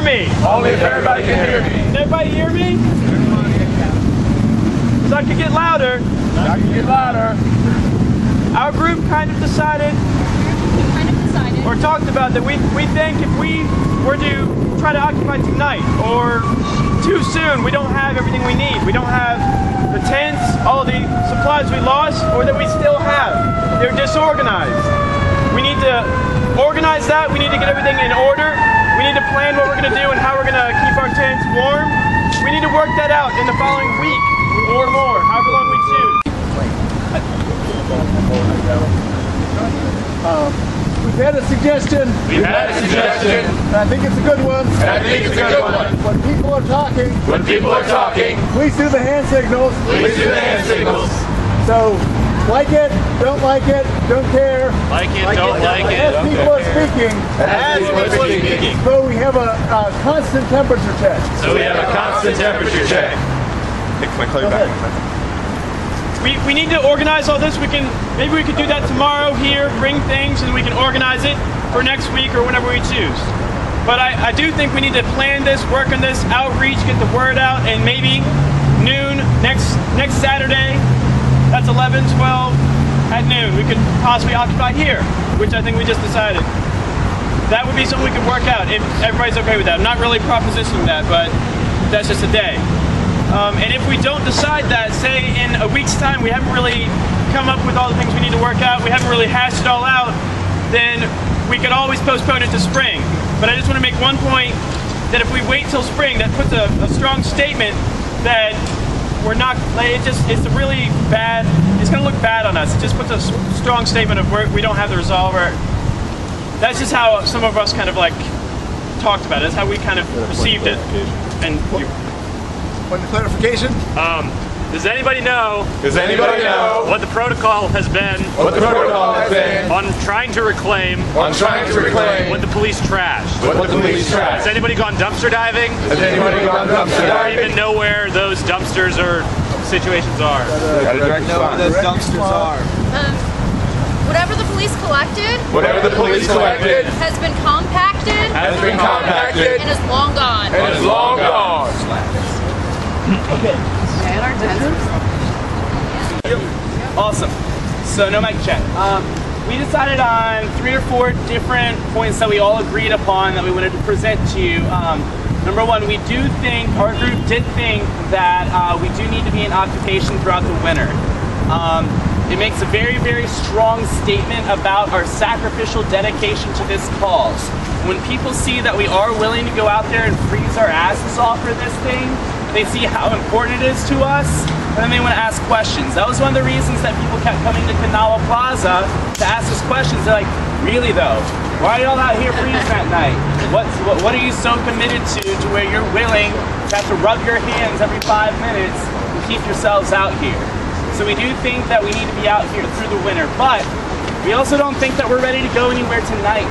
me? Only if everybody can hear me. Can everybody hear me? So I could get louder. I can get louder. Our group kind of decided or talked about that we think if we were to try to occupy tonight or too soon, we don't have everything we need. We don't have the tents, all the supplies we lost, or that we still have. They're disorganized. We need to organize that. We need to get everything in order. We need to plan what we're going to do and how we're going to keep our tents warm. We need to work that out in the following week or more, however long we choose. We've had a suggestion. We've had a suggestion. And I think it's a good one. And I think it's a good one. When people are talking. When people are talking. Please do the hand signals. Please do the hand signals. So, like it, don't like it, don't care. Like it, don't like it. As people are speaking. As people are speaking. So we have a constant temperature check. So we have a constant temperature check. Take my clothes back. We need to organize all this. Maybe we could do that tomorrow here, bring things, and we can organize it for next week or whenever we choose. But I do think we need to plan this, work on this, outreach, get the word out, and maybe noon next Saturday, that's 11, 12, at noon, we could possibly occupy here, which I think we just decided. That would be something we could work out if everybody's okay with that. I'm not really propositioning that, but that's just a day. And if we don't decide that, say in a week's time, we haven't really come up with all the things we need to work out, we haven't really hashed it all out, then we could always postpone it to spring. But I just want to make one point that if we wait till spring, that puts a strong statement that we're not, it's a really bad, it's going to look bad on us. It just puts a strong statement of we don't have the resolve. Or that's just how some of us kind of like talked about it. That's how we kind of perceived it. And Point of clarification? Does anybody know? Does anybody know what the protocol has been? What the protocol has been on trying to reclaim? On trying to reclaim what the police trashed? What the police trashed? Has anybody gone dumpster diving? Has anybody gone dumpster diving? Or even know where those dumpsters or situations are? Know where those dumpsters are. Whatever the police collected. Whatever the police collected has been compacted. Has been compacted. And is long gone. And is long gone. okay. And our tents. Awesome. So no mic check. We decided on 3 or 4 different points that we all agreed upon that we wanted to present to you. Number one, we do think, our group did think that we do need to be in occupation throughout the winter. It makes a very, very strong statement about our sacrificial dedication to this cause. When people see that we are willing to go out there and freeze our asses off for this thing, they see how important it is to us, and then they want to ask questions. That was one of the reasons that people kept coming to Kanawha Plaza to ask us questions. They're like, really though? Why are y'all out here freezing at night? What are you so committed to where you're willing to have to rub your hands every 5 minutes and keep yourselves out here? So we do think that we need to be out here through the winter, but we also don't think that we're ready to go anywhere tonight.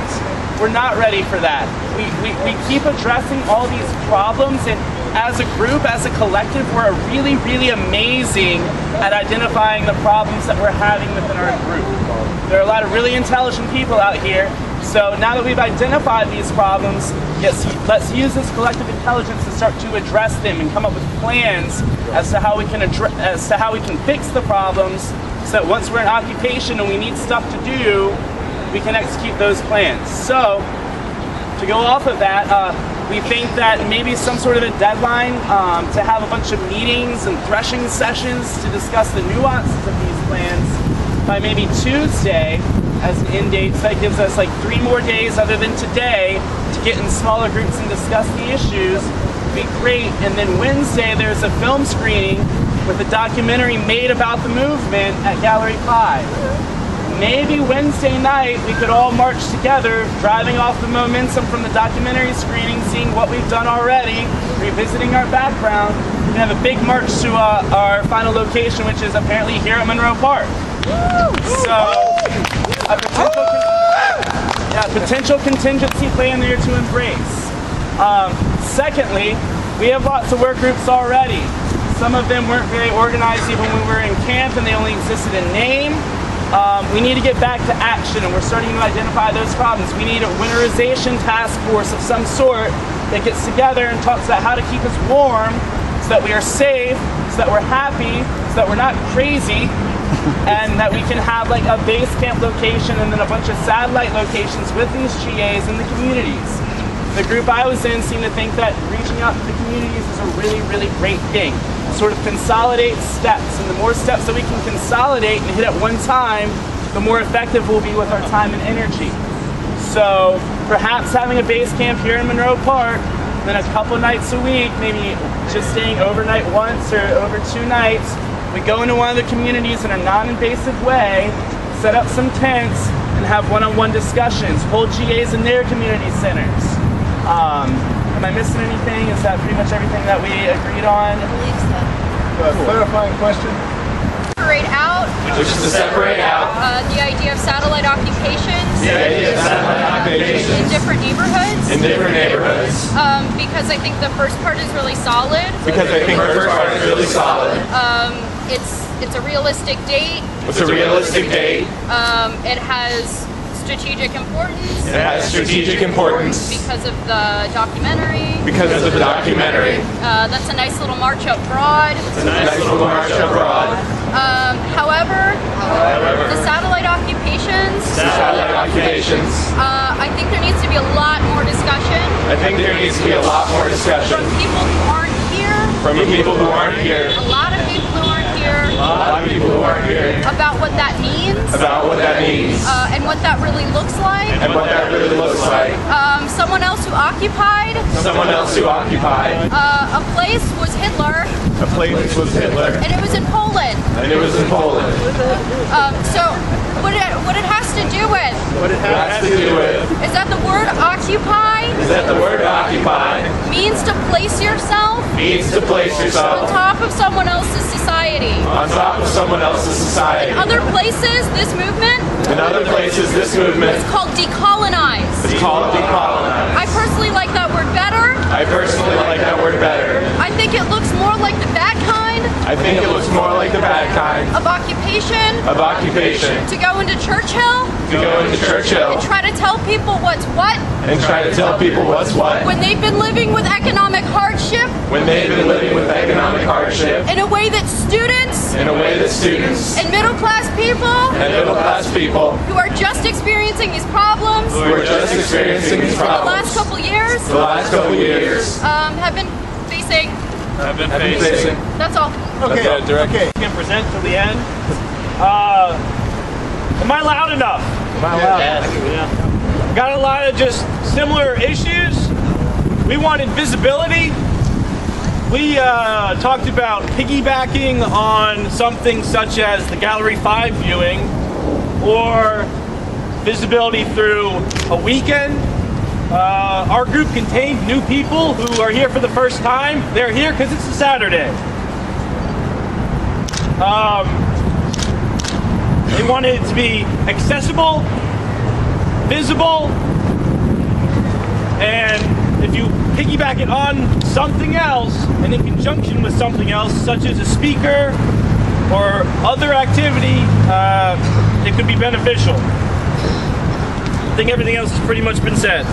We're not ready for that. We keep addressing all these problems, and as a group, as a collective, we're really, really amazing at identifying the problems that we're having within our group. There are a lot of really intelligent people out here, so now that we've identified these problems, yes, let's use this collective intelligence to start to address them and come up with plans as to how we can fix the problems, so that once we're in occupation and we need stuff to do, we can execute those plans. So, to go off of that, we think that maybe some sort of a deadline to have a bunch of meetings and threshing sessions to discuss the nuances of these plans by maybe Tuesday as an end date. So that gives us like 3 more days other than today to get in smaller groups and discuss the issues. Would be great. And then Wednesday there's a film screening with a documentary made about the movement at Gallery 5. Maybe Wednesday night we could all march together, driving off the momentum from the documentary screening, seeing what we've done already, revisiting our background, and have a big march to our final location, which is apparently here at Monroe Park. So, a potential contingency plan there to embrace. Secondly, we have lots of work groups already. Some of them weren't very organized even when we were in camp, and they only existed in name. we need to get back to action, and we're starting to identify those problems. We need a winterization task force of some sort that gets together and talks about how to keep us warm so that we are safe, so that we're happy, so that we're not crazy, and that we can have like a base camp location and then a bunch of satellite locations with these GAs in the communities. The group I was in seemed to think that reaching out to the communities is a really, really great thing. Sort of consolidate steps, and the more steps that we can consolidate and hit at one time, the more effective we'll be with our time and energy. So perhaps having a base camp here in Monroe Park, then a couple nights a week, maybe just staying overnight once or over 2 nights, we go into one of the communities in a non-invasive way, set up some tents, and have one-on-one discussions, hold GAs in their community centers. Am I missing anything? Is that pretty much everything that we agreed on? I believe so. Clarifying question. Separate out Which is to separate out the idea of satellite occupations the idea of satellite in occupations different neighborhoods. in different neighborhoods. Because I think the first part is really solid. Because I think the first part is really solid. It's a realistic date. It's a realistic date. It has strategic importance It has strategic importance because of the documentary. because of the documentary. That's a nice little march up broad. It's a nice little march abroad. However, the satellite occupations, I think there needs to be a lot more discussion I think there needs to be a lot more discussion from people who aren't here, from the people who aren't here, a lot of people who aren't here, a lot of people who aren't here, about what that means about what that means and what that really looks like. and what that really looks like. Someone else who occupied Someone else who occupied a place was Hitler, a place was Hitler, and it was in Poland. and it was in Poland. So what it has to do with What it has to do with is that the word occupy is that the word occupy means to place yourself means to place on yourself top of someone else's society. on top of someone else's society. Other places, this movement In other places, this movement is called decolonize. is called decolonize. I personally like that word better. I personally like that word better. I think it looks more like the bad kind I think it looks more like the bad kind of occupation of occupation to go into Churchill to go into Churchill and try to tell people what's what and try to tell people what's what when they've been living with economic hardship when they've been living with economic hardship in a way that students in a way that students and middle class people and middle class people who are just experiencing these problems who are just experiencing these the problems last couple years the last couple years have been facing. I've been have been facing. That's all. Okay. Okay. Can present to the end. Am I loud enough? Yeah. Got a lot of just similar issues. We wanted visibility. We talked about piggybacking on something such as the Gallery 5 viewing or visibility through a weekend. Our group contained new people who are here for the first time. They're here because it's a Saturday. They wanted it to be accessible, visible, and if you piggyback it on something else and in conjunction with something else, such as a speaker or other activity, it could be beneficial. I think everything else has pretty much been said.